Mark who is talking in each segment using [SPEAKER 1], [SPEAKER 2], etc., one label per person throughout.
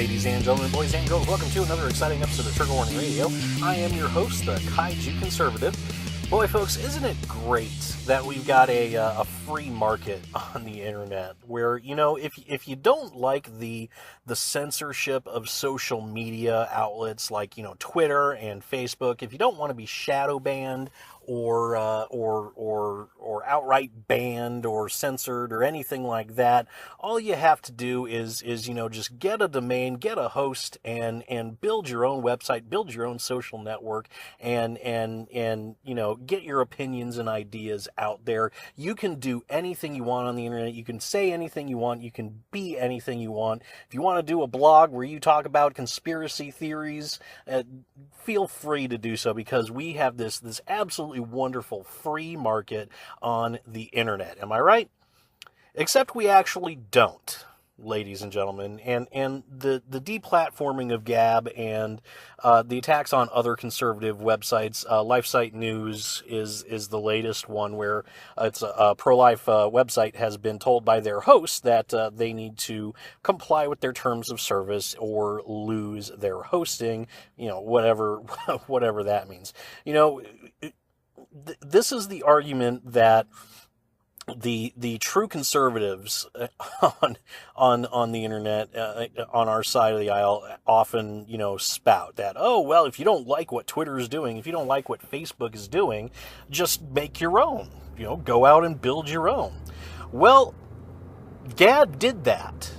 [SPEAKER 1] ladies and gentlemen, boys and girls, welcome to another exciting episode of Trigger Warning Radio. I am your host, the Kaiju Conservative. Boy, folks, isn't it great that we've got a free market on the internet where, you know, if you don't like the censorship of social media outlets like, you know, Twitter and Facebook, if you don't want to be shadow banned or outright banned or censored or anything like that, all you have to do is you know, just get a domain, get a host, and build your own website, build your own social network, and you know, get your opinions and ideas out there. You can do anything you want on the internet. You can say anything you want. You can be anything you want. If you want to do a blog where you talk about conspiracy theories, feel free to do so, because we have this absolutely wonderful free market on the internet. Am I right? Except we actually don't, ladies and gentlemen, and the deplatforming of Gab and the attacks on other conservative websites. LifeSite News is the latest one, where it's a pro-life website has been told by their host that they need to comply with their terms of service or lose their hosting. You know, whatever that means. You know, this is the argument that the true conservatives on the internet, on our side of the aisle, often, you know, spout that, oh, well, if you don't like what Twitter is doing, if you don't like what Facebook is doing, just make your own, you know, go out and build your own. Well, Gab did that,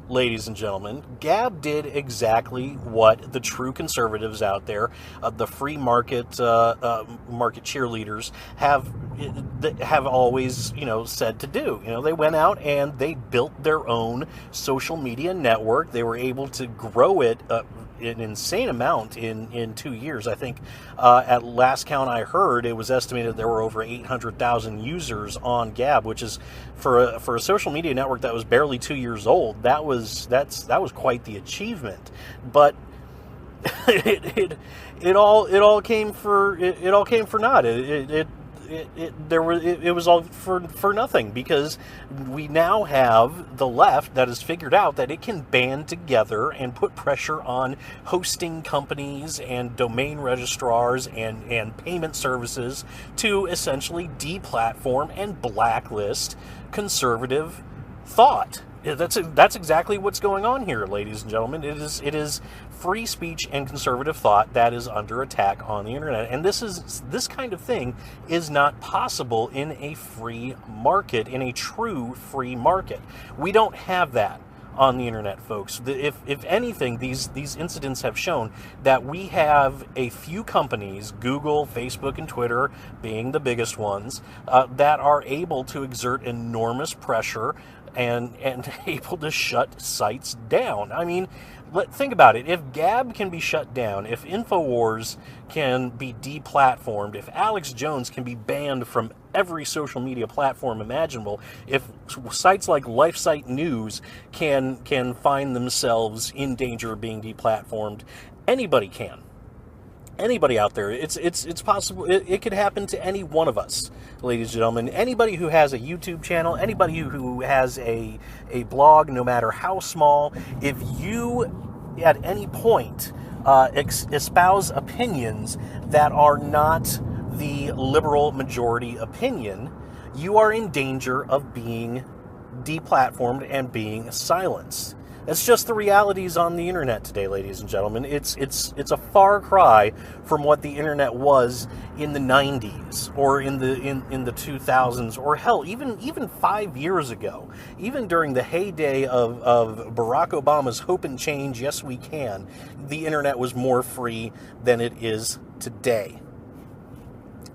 [SPEAKER 1] ladies and gentlemen. Gab did exactly what the true conservatives out there, the free market cheerleaders, have always, you know, said to do. You know, they went out and they built their own social media network. They were able to grow it an insane amount in 2 years. I think at last count I heard, it was estimated there were over 800,000 users on Gab, which is, for a social media network that was barely 2 years old, that was quite the achievement. But it all came for naught. It was all for nothing, because we now have the left that has figured out that it can band together and put pressure on hosting companies and domain registrars and payment services to essentially deplatform and blacklist conservative thought. That's exactly what's going on here, ladies and gentlemen. It is free speech and conservative thought that is under attack on the internet, and this kind of thing is not possible in a free market, in a true free market. We don't have that on the internet, folks. If anything, these incidents have shown that we have a few companies, Google, Facebook, and Twitter being the biggest ones, that are able to exert enormous pressure and able to shut sites down. I mean, think about it. If Gab can be shut down, if InfoWars can be deplatformed, if Alex Jones can be banned from every social media platform imaginable, if sites like LifeSite News can find themselves in danger of being deplatformed, anybody can. Anybody out there, it's possible. It could happen to any one of us, ladies and gentlemen. Anybody who has a YouTube channel, anybody who has a blog, no matter how small, if you at any point espouse opinions that are not the liberal majority opinion, you are in danger of being deplatformed and being silenced. It's just the realities on the internet today, ladies and gentlemen. It's a far cry from what the internet was in the 90s or in the 2000s, or hell, even 5 years ago. Even during the heyday of Barack Obama's Hope and Change, Yes We Can, the internet was more free than it is today.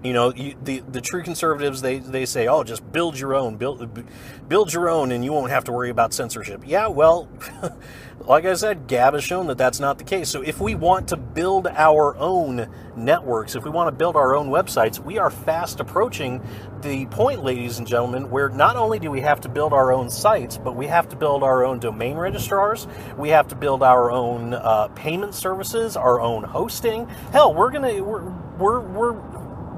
[SPEAKER 1] You know, the true conservatives, they say, oh, just build your own, build your own, and you won't have to worry about censorship. Yeah, well, like I said, Gab has shown that that's not the case. So if we want to build our own networks, if we want to build our own websites, we are fast approaching the point, ladies and gentlemen, where not only do we have to build our own sites, but we have to build our own domain registrars, we have to build our own payment services, our own hosting. Hell, we're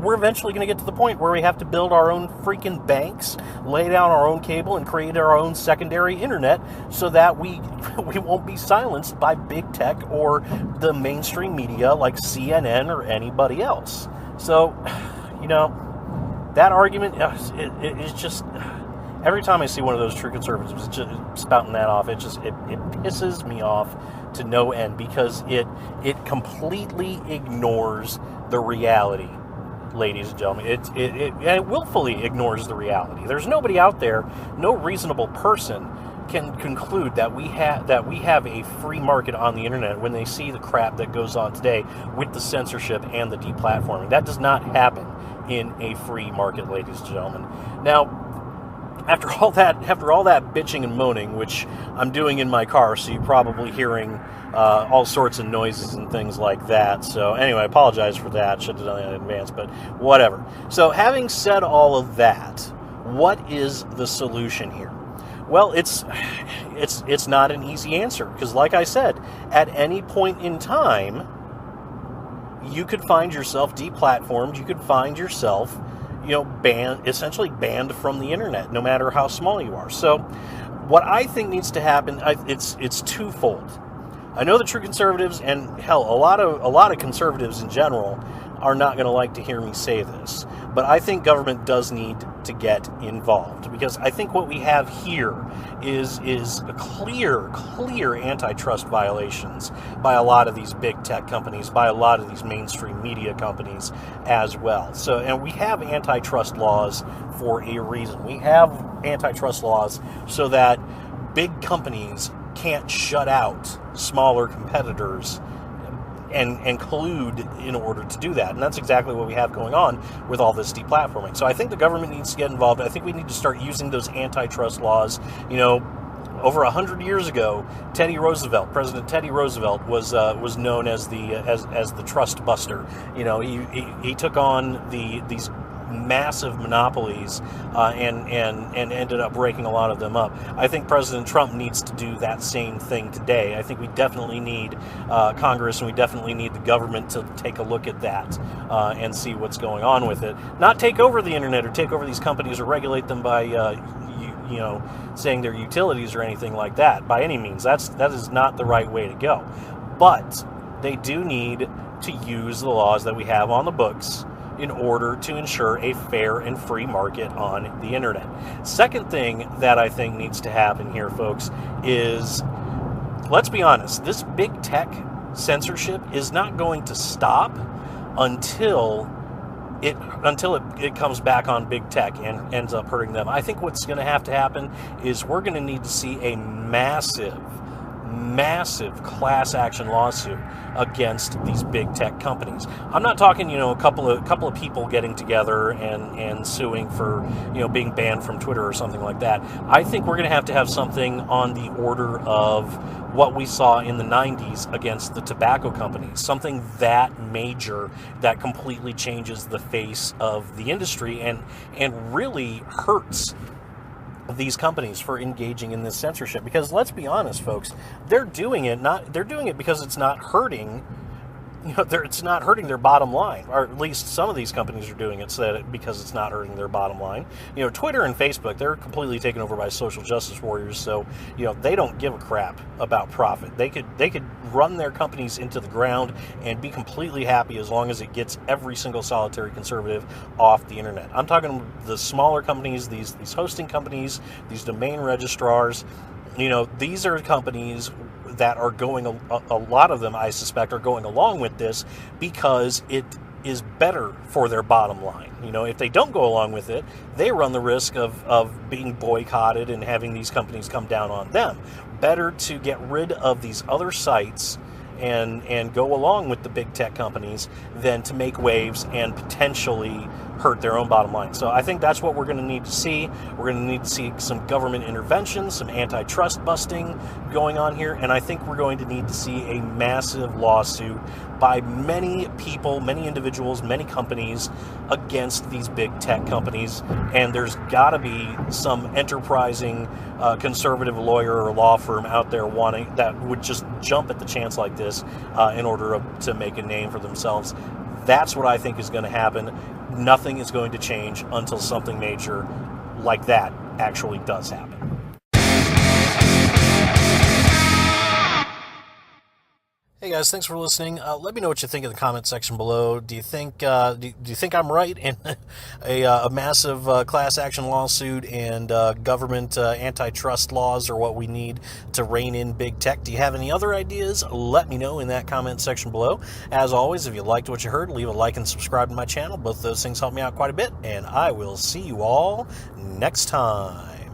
[SPEAKER 1] we're eventually going to get to the point where we have to build our own freaking banks, lay down our own cable, and create our own secondary internet so that we won't be silenced by big tech or the mainstream media like CNN or anybody else. So, that argument is just... Every time I see one of those true conservatives just spouting that off, it pisses me off to no end, because it completely ignores the reality, ladies and gentlemen. It willfully ignores the reality. There's nobody out there, no reasonable person can conclude that we have a free market on the internet when they see the crap that goes on today with the censorship and the deplatforming. That does not happen in a free market, ladies and gentlemen. Now, After all that bitching and moaning, which I'm doing in my car, so you're probably hearing all sorts of noises and things like that. So anyway, I apologize for that. Should have done that in advance, but whatever. So having said all of that, what is the solution here? Well, it's not an easy answer, because like I said, at any point in time, you could find yourself deplatformed. You could find yourself essentially banned from the internet, no matter how small you are. So what I think needs to happen, it's twofold. I know the true conservatives, and hell, a lot of conservatives in general, are not going to like to hear me say this, but I think government does need to get involved, because I think what we have here is a clear antitrust violations by a lot of these big tech companies, by a lot of these mainstream media companies as well. So, and we have antitrust laws for a reason. We have antitrust laws so that big companies can't shut out smaller competitors and collude in order to do that. And that's exactly what we have going on with all this deplatforming. So I think the government needs to get involved. I think we need to start using those antitrust laws. Over 100 years ago, President Teddy Roosevelt was known as the trust buster. He took on these massive monopolies and ended up breaking a lot of them up. I think President Trump needs to do that same thing today. I think we definitely need Congress, and we definitely need the government to take a look at that and see what's going on with it. Not take over the internet or take over these companies or regulate them by saying they're utilities or anything like that. By any means, that is not the right way to go. But they do need to use the laws that we have on the books in order to ensure a fair and free market on the internet. Second thing that I think needs to happen here, folks, is, let's be honest, this big tech censorship is not going to stop until it comes back on big tech and ends up hurting them. I think what's going to happen is we're going to need to see a massive class action lawsuit against these big tech companies. I'm not talking, a couple of people getting together and suing for, being banned from Twitter or something like that. I think we're going to have something on the order of what we saw in the 90s against the tobacco companies, something that major that completely changes the face of the industry and really hurts these companies for engaging in this censorship. Because let's be honest, folks, they're doing it because it's not hurting. It's not hurting their bottom line, or at least some of these companies are doing it because it's not hurting their bottom line. Twitter and Facebook, they're completely taken over by social justice warriors, so they don't give a crap about profit. They could run their companies into the ground and be completely happy as long as it gets every single solitary conservative off the internet. I'm talking the smaller companies, these hosting companies, these domain registrars. These are companies that are going, a lot of them, I suspect, are going along with this because it is better for their bottom line. If they don't go along with it, they run the risk of being boycotted and having these companies come down on them. Better to get rid of these other sites and go along with the big tech companies than to make waves and potentially hurt their own bottom line. So I think that's what we're going to need to see. We're going to need to see some government intervention, some antitrust busting going on here, and I think we're going to need to see a massive lawsuit by many people, many individuals, many companies against these big tech companies. And there's got to be some enterprising conservative lawyer or law firm out there that would just jump at the chance like this in order to make a name for themselves. That's what I think is going to happen. Nothing is going to change until something major like that actually does happen. Hey guys, thanks for listening. Let me know what you think in the comment section below. Do you think do you think I'm right in a massive class action lawsuit and government antitrust laws are what we need to rein in big tech? Do you have any other ideas? Let me know in that comment section below. As always, if you liked what you heard, leave a like and subscribe to my channel. Both those things help me out quite a bit, and I will see you all next time.